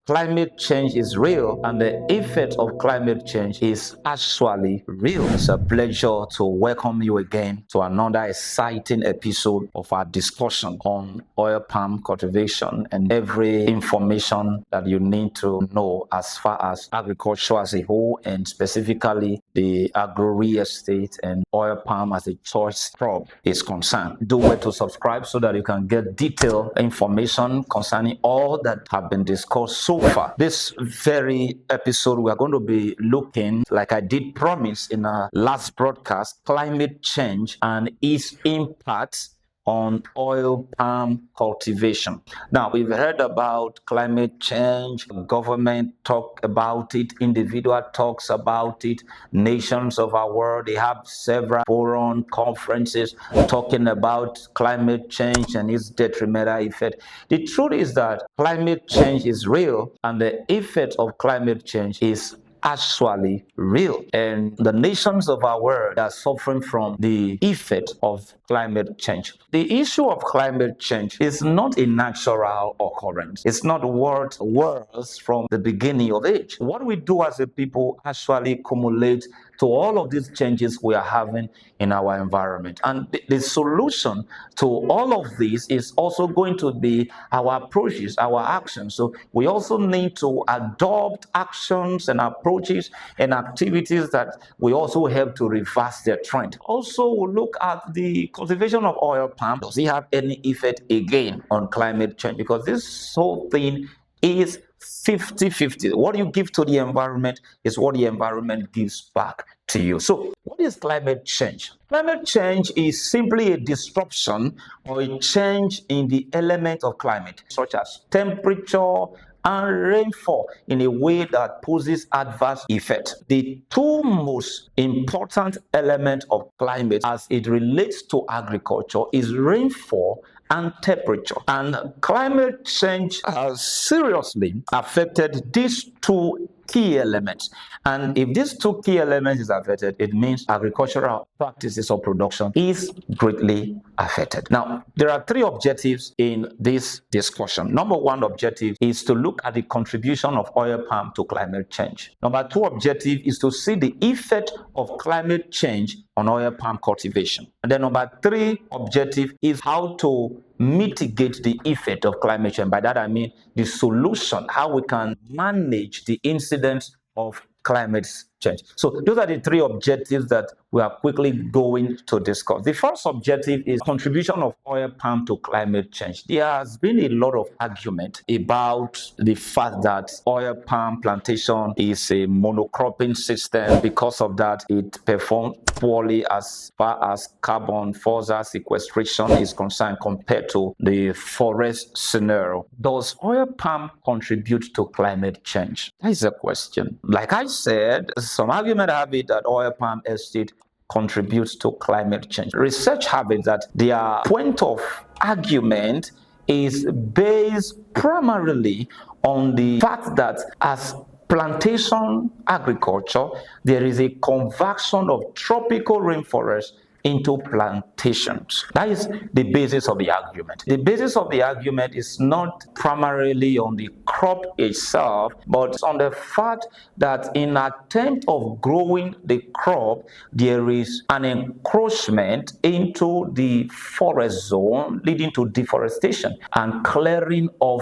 climate change is real and the effect of climate change is actually real. It's a pleasure to welcome you again to another exciting episode of our discussion on oil palm cultivation and every information that you need to know as far as agriculture as a whole and specifically the agro-real estate and oil palm as a choice crop is concerned. Do well to subscribe so that you can get detailed information concerning all that have been discussed so far. This very episode, we are going to be looking, like I did promise in our last broadcast, climate change and its impact on oil palm cultivation. Now, we've heard about climate change, government talk about it, individual talks about it, nations of our world, they have several forum conferences talking about climate change and its detrimental effect. The truth is that climate change is real and the effect of climate change is actually real, and the nations of our world are suffering from the effect of climate change. The issue of climate change is not a natural occurrence. It's not what was from the beginning of age. What we do as a people actually accumulates to all of these changes we are having in our environment. And the solution to all of this is also going to be our approaches, our actions. So we also need to adopt actions and approaches and activities that we also help to reverse the trend. Also, we'll look at the cultivation of oil palm. Does it have any effect again on climate change? Because this whole thing is 50-50. What you give to the environment is what the environment gives back to you. So what is climate change? Climate change is simply a disruption or a change in the element of climate, such as temperature and rainfall, in a way that poses adverse effect. The two most important elements of climate as it relates to agriculture is rainfall and temperature. And climate change has seriously affected these two key elements. And if these two key elements is affected, it means agricultural practices or production is greatly affected. Now, there are three objectives in this discussion. Number one objective is to look at the contribution of oil palm to climate change. Number two objective is to see the effect of climate change on oil palm cultivation. And then number three objective is how to mitigate the effect of climate change. By that I mean the solution, how we can manage the incidence of climate change. So those are the three objectives that we are quickly going to discuss. The first objective is contribution of oil palm to climate change. There has been a lot of argument about the fact that oil palm plantation is a monocropping system. Because of that, it performs poorly as far as carbon fossil sequestration is concerned compared to the forest scenario. Does oil palm contribute to climate change? That is a question. Like I said, some argument have it that oil palm estate contributes to climate change. Research have it that their point of argument is based primarily on the fact that as plantation agriculture, there is a conversion of tropical rainforest into plantations. That is the basis of the argument. The basis of the argument is not primarily on the crop itself, but on the fact that in attempt of growing the crop, there is an encroachment into the forest zone, leading to deforestation and clearing of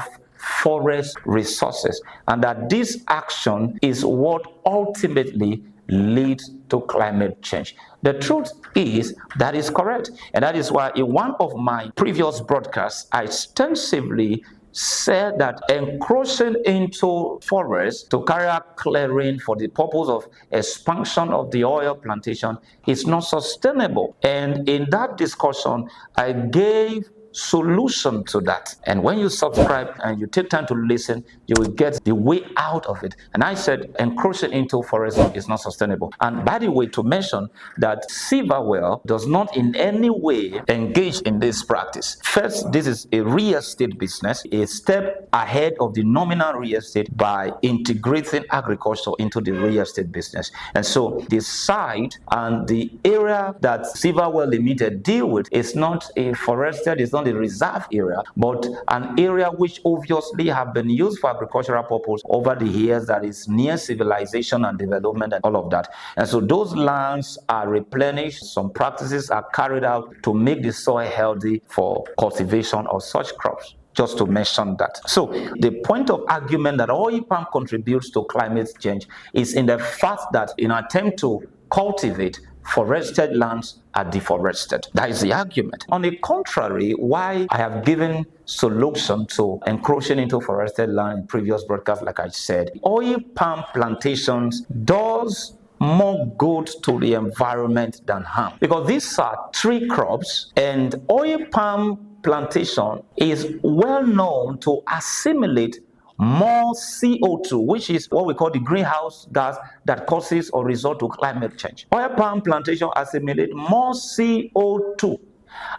forest resources, and that this action is what ultimately leads to climate change. The truth is that is correct, and that is why in one of my previous broadcasts I extensively said that encroaching into forests to carry out clearing for the purpose of expansion of the oil plantation is not sustainable. And in that discussion I gave solution to that. And when you subscribe and you take time to listen, you will get the way out of it. And I said encroaching into forest is not sustainable. And by the way, to mention that Silvawell does not in any way engage in this practice. First, this is a real estate business, a step ahead of the nominal real estate by integrating agriculture into the real estate business. And so the site and the area that Silvawell Limited deal with is not a forested, it's not not a reserve area, but an area which obviously have been used for agricultural purpose over the years, that is near civilization and development and all of that. And so those lands are replenished. Some practices are carried out to make the soil healthy for cultivation of such crops, just to mention that. So the point of argument that oil palm contributes to climate change is in the fact that in an attempt to cultivate, forested lands are deforested. That is the argument. On the contrary, why I have given solution to encroaching into forested land in previous broadcasts, like I said, oil palm plantations does more good to the environment than harm, because these are tree crops, and oil palm plantation is well known to assimilate more CO2, which is what we call the greenhouse gas that causes or result to climate change. Oil palm plantation assimilate more CO2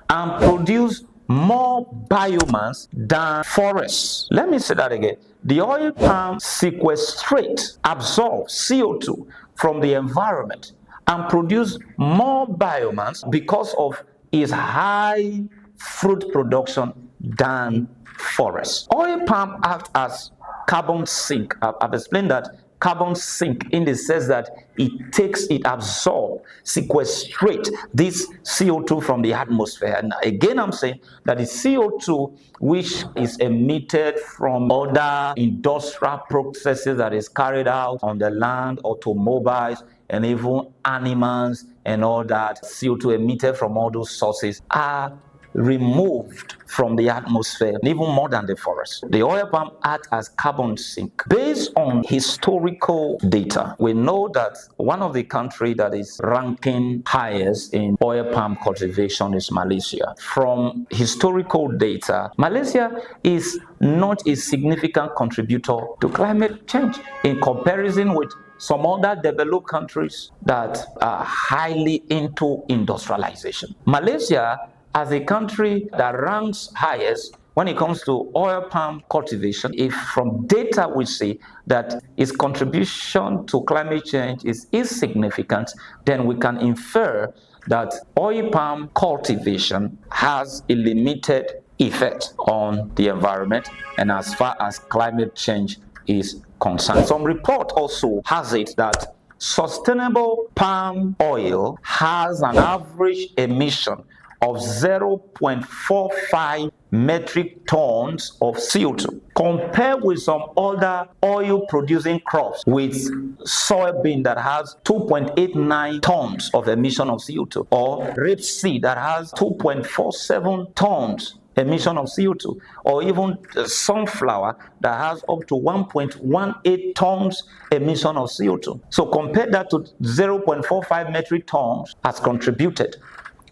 and produce more biomass than forests. Let me say that again. The oil palm absorbs CO2 from the environment and produce more biomass because of its high fruit production than forests. Oil palm acts as carbon sink. I've explained that carbon sink in the sense that it absorbs, sequestrates this CO2 from the atmosphere. And again, I'm saying that the CO2 which is emitted from other industrial processes that is carried out on the land, automobiles, and even animals and all that, CO2 emitted from all those sources are removed from the atmosphere, even more than the forest. The oil palm acts as carbon sink. Based on historical data, we know that one of the countries that is ranking highest in oil palm cultivation is Malaysia. From historical data, Malaysia is not a significant contributor to climate change in comparison with some other developed countries that are highly into industrialization. Malaysia, as a country that ranks highest when it comes to oil palm cultivation, if from data we see that its contribution to climate change is insignificant, then we can infer that oil palm cultivation has a limited effect on the environment and as far as climate change is concerned. Some report also has it that sustainable palm oil has an average emission of 0.45 metric tons of CO2, compared with some other oil producing crops with soybean that has 2.89 tons of emission of CO2, or rapeseed that has 2.47 tons emission of CO2, or even sunflower that has up to 1.18 tons emission of CO2. So compare that to 0.45 metric tons as contributed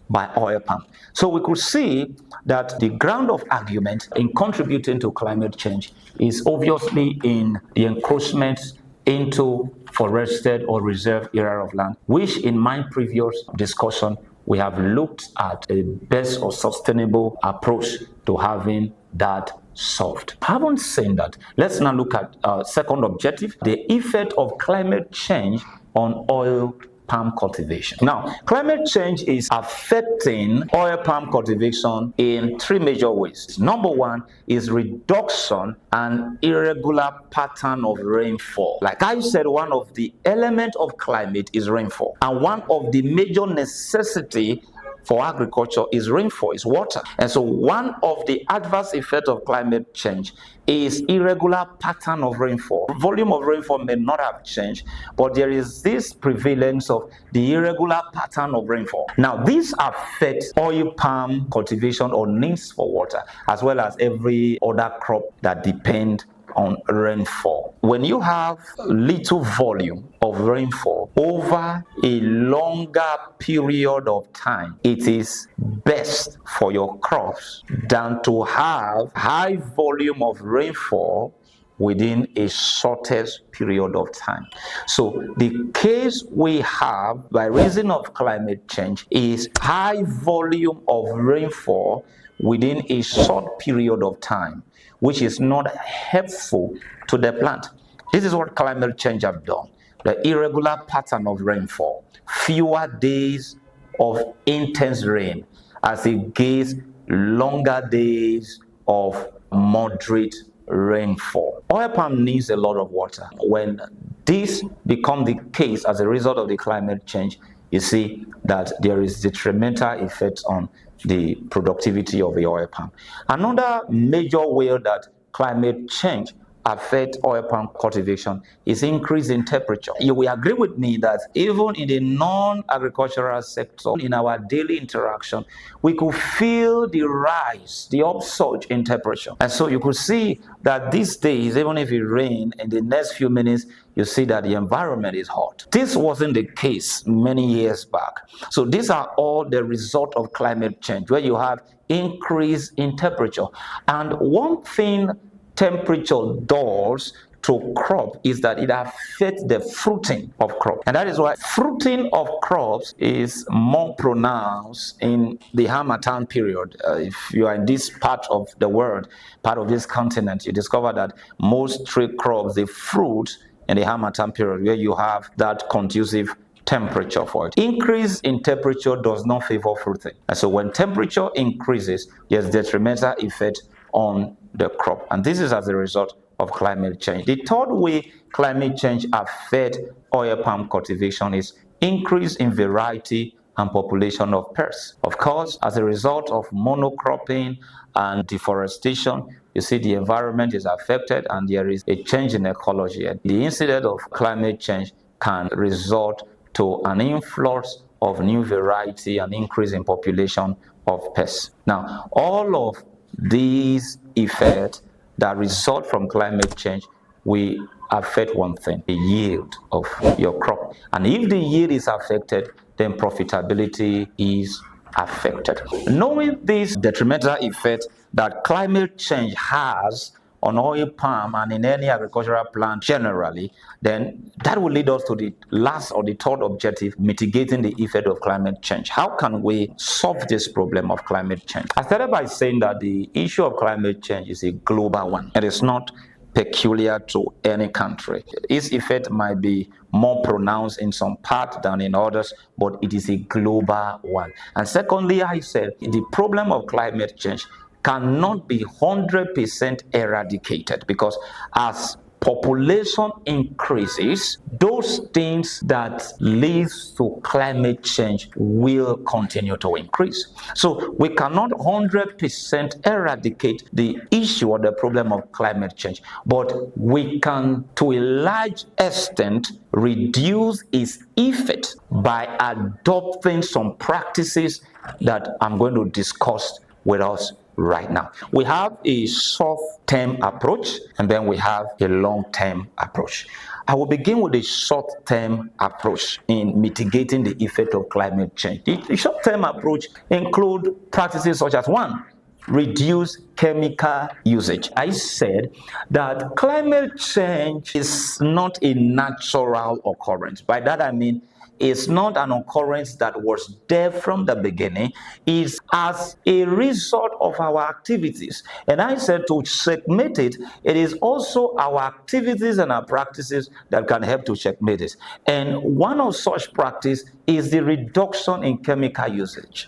by oil palm. So we could see that the ground of argument in contributing to climate change is obviously in the encroachment into forested or reserved area of land, which in my previous discussion we have looked at a best or sustainable approach to having that solved. Having said that, let's now look at second objective, the effect of climate change on oil palm cultivation. Now, climate change is affecting oil palm cultivation in three major ways. Number one is reduction and irregular pattern of rainfall. Like I said, one of the elements of climate is rainfall, and one of the major necessity for agriculture is rainfall, is water. And so one of the adverse effects of climate change is irregular pattern of rainfall. Volume of rainfall may not have changed, but there is this prevalence of the irregular pattern of rainfall. Now, this affects oil palm cultivation or needs for water, as well as every other crop that depends on rainfall. When you have little volume of rainfall over a longer period of time, it is best for your crops than to have high volume of rainfall within a shortest period of time. So the case we have by reason of climate change is high volume of rainfall within a short period of time, which is not helpful to the plant. This is what climate change have done. The irregular pattern of rainfall, fewer days of intense rain as against longer days of moderate rainfall. Oil palm needs a lot of water. When this becomes the case as a result of the climate change, you see that there is detrimental effects on the productivity of the oil palm. Another major way that climate change affect oil palm cultivation is increase in temperature. You will agree with me that even in the non-agricultural sector, in our daily interaction, we could feel the rise, the upsurge in temperature. And so you could see that these days, even if it rains, in the next few minutes, you see that the environment is hot. This wasn't the case many years back. So these are all the result of climate change, where you have increase in temperature. And one thing temperature does to crop is that it affects the fruiting of crop, and that is why fruiting of crops is more pronounced in the Harmattan period. If you are in this part of the world, part of this continent, you discover that most tree crops, they fruit in the Harmattan period, where you have that conducive temperature for it. Increase in temperature does not favor fruiting, and so when temperature increases, there's detrimental effect on the crop, and this is as a result of climate change. The third way climate change affects oil palm cultivation is increase in variety and population of pests. Of course, as a result of monocropping and deforestation, you see the environment is affected and there is a change in ecology. And the incident of climate change can result to an influx of new variety and increase in population of pests. Now, all of these effects that result from climate change will affect one thing: the yield of your crop. And if the yield is affected, then profitability is affected. Knowing this detrimental effect that climate change has on oil palm and in any agricultural plant generally, then that will lead us to the last or the third objective: mitigating the effect of climate change. How can we solve this problem of climate change? I started by saying that the issue of climate change is a global one. It is not peculiar to any country. Its effect might be more pronounced in some part than in others, but it is a global one. And secondly, I said the problem of climate change cannot be 100% eradicated, because as population increases, those things that leads to climate change will continue to increase. So we cannot 100% eradicate the issue or the problem of climate change, but we can, to a large extent, reduce its effect by adopting some practices that I'm going to discuss with us right now. We have a short-term approach, and then we have a long-term approach. I will begin with the short-term approach in mitigating the effect of climate change. The short-term approach includes practices such as: one, reduce chemical usage. I said that climate change is not a natural occurrence. By that I mean it's not an occurrence that was there from the beginning. It's as a result of our activities. And I said to checkmate it, it is also our activities and our practices that can help to checkmate it. And one of such practice is the reduction in chemical usage.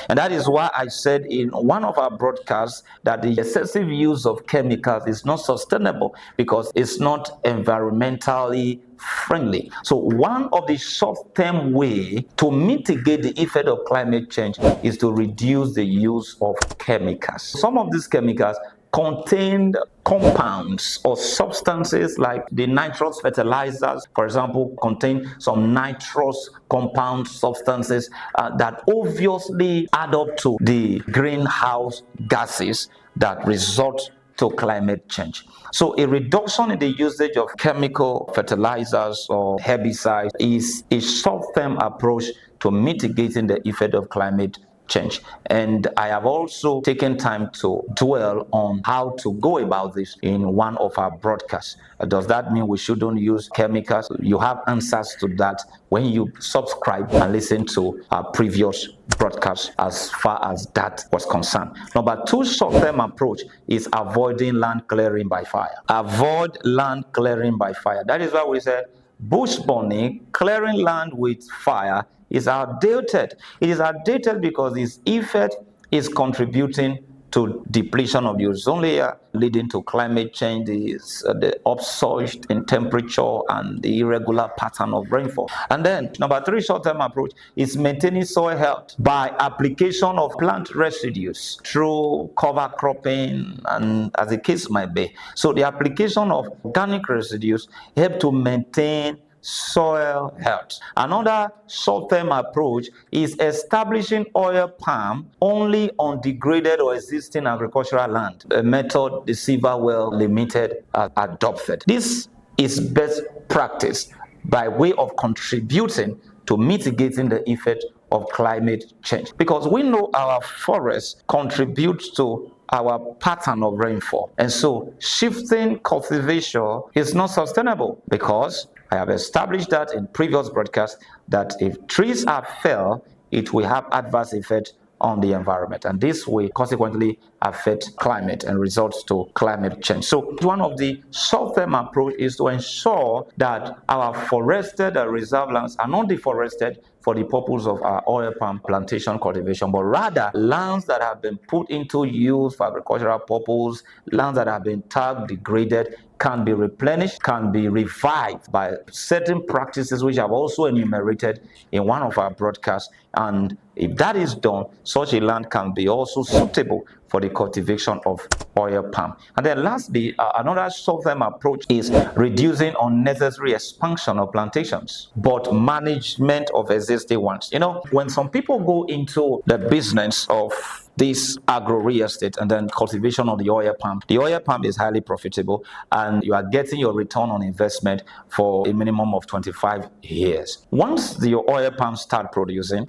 And that is why I said in one of our broadcasts that the excessive use of chemicals is not sustainable, because it's not environmentally friendly. So one of the short-term way to mitigate the effect of climate change is to reduce the use of chemicals. Some of these chemicals contained compounds or substances like the nitrous fertilizers, for example, contain some nitrous compound substances that obviously add up to the greenhouse gases that result to climate change. So a reduction in the usage of chemical fertilizers or herbicides is a short-term approach to mitigating the effect of climate change. And I have also taken time to dwell on how to go about this in one of our broadcasts. Does that mean we shouldn't use chemicals? You have answers to that when you subscribe and listen to our previous broadcasts as far as that was concerned. Number two short-term approach is avoiding land clearing by fire. Avoid land clearing by fire. That is why we said bush burning, clearing land with fire, is outdated. It is outdated because its effect is contributing to depletion of the ozone layer, leading to climate change, the upsurge in temperature and the irregular pattern of rainfall. And then number 3 short-term approach is maintaining soil health by application of plant residues through cover cropping and as the case might be. So the application of organic residues help to maintain soil health. Another short-term approach is establishing oil palm only on degraded or existing agricultural land, a method the Silvawell Limited adopted. This is best practice by way of contributing to mitigating the effect of climate change, because we know our forests contribute to our pattern of rainfall, and so shifting cultivation is not sustainable, because I have established that in previous broadcasts that if trees are felled, it will have adverse effect on the environment, and this will consequently affect climate and result to climate change. So one of the short-term approach is to ensure that our forested reserve lands are not deforested for the purpose of our oil palm plantation cultivation, but rather lands that have been put into use for agricultural purpose, lands that have been tagged, degraded, can be replenished, can be revived by certain practices which I've also enumerated in one of our broadcasts. And if that is done, such a land can be also suitable for the cultivation of oil palm. And then lastly, another short-term approach is reducing unnecessary expansion of plantations, but management of existing ones. You know, when some people go into the business of this agro-real estate and then cultivation of the oil palm is highly profitable, and you are getting your return on investment for a minimum of 25 years. Once the oil palm start producing,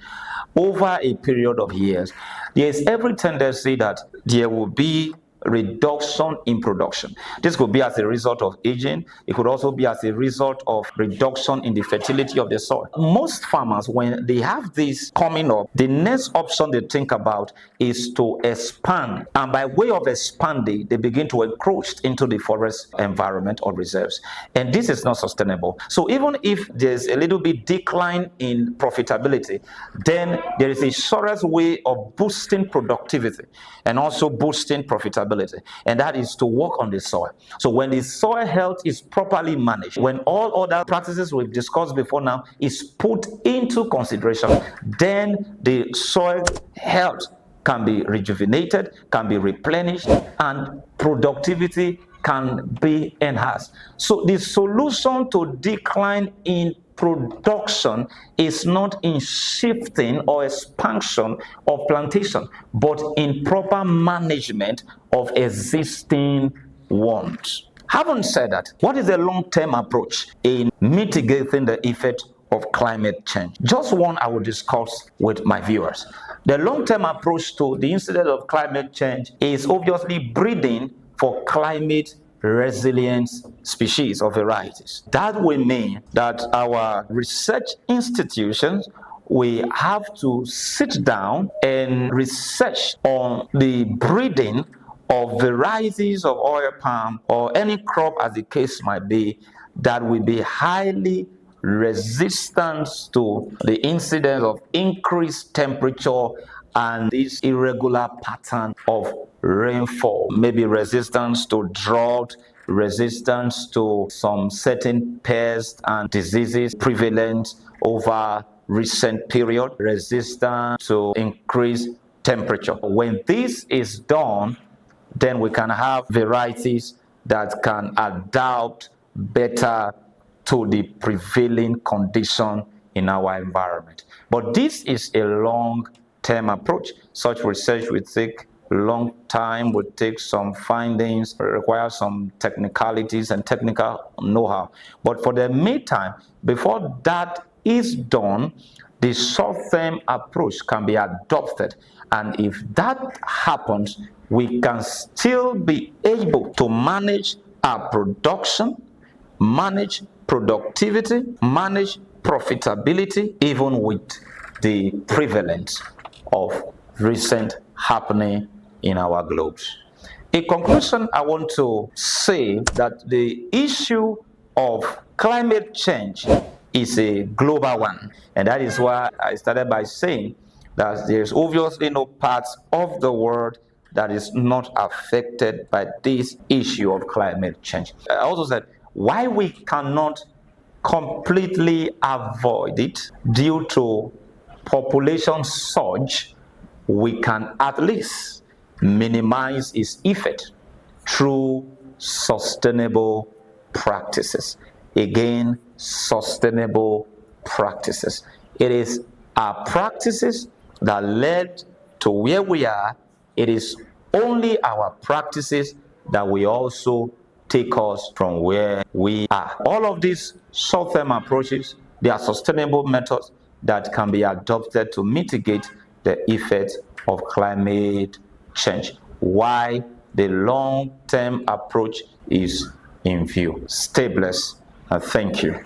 over a period of years, there is every tendency that there will be reduction in production. This could be as a result of aging. It could also be as a result of reduction in the fertility of the soil. Most farmers, when they have this coming up, the next option they think about is to expand. And by way of expanding, they begin to encroach into the forest environment or reserves. And this is not sustainable. So even if there's a little bit decline in profitability, then there is a surest way of boosting productivity and also boosting profitability. And that is to work on the soil. So when the soil health is properly managed, when all other practices we've discussed before now is put into consideration, then the soil health can be rejuvenated, can be replenished, and productivity can be enhanced. So the solution to decline in production is not in shifting or expansion of plantation, but in proper management of existing ones. Having said that, what is the long-term approach in mitigating the effect of climate change? Just one I will discuss with my viewers. The long-term approach to the incident of climate change is obviously breeding for climate resilient species or varieties. That will mean that our research institutions we have to sit down and research on the breeding of varieties of oil palm or any crop as the case might be that will be highly resistant to the incidence of increased temperature and this irregular pattern of rainfall, maybe resistance to drought, resistance to some certain pests and diseases prevalent over recent period, resistance to increased temperature. When this is done, then we can have varieties that can adapt better to the prevailing condition in our environment. But this is a long-term approach. Such research will take a long time, will take some findings, require some technicalities and technical know-how. But for the meantime, before that is done, the short-term approach can be adopted. And if that happens, we can still be able to manage our production, manage productivity, manage profitability, even with the prevalence of recent happening in our globes. In conclusion, I want to say that the issue of climate change is a global one, and that is why I started by saying that there's obviously no part of the world that is not affected by this issue of climate change. I also said why we cannot completely avoid it due to population surge, we can at least minimize its effect through sustainable practices. Again, sustainable practices. It is our practices that led to where we are. It is only our practices that will also take us from where we are. All of these short-term approaches, they are sustainable methods that can be adopted to mitigate the effects of climate change. Why the long-term approach is in view. Stay blessed and thank you.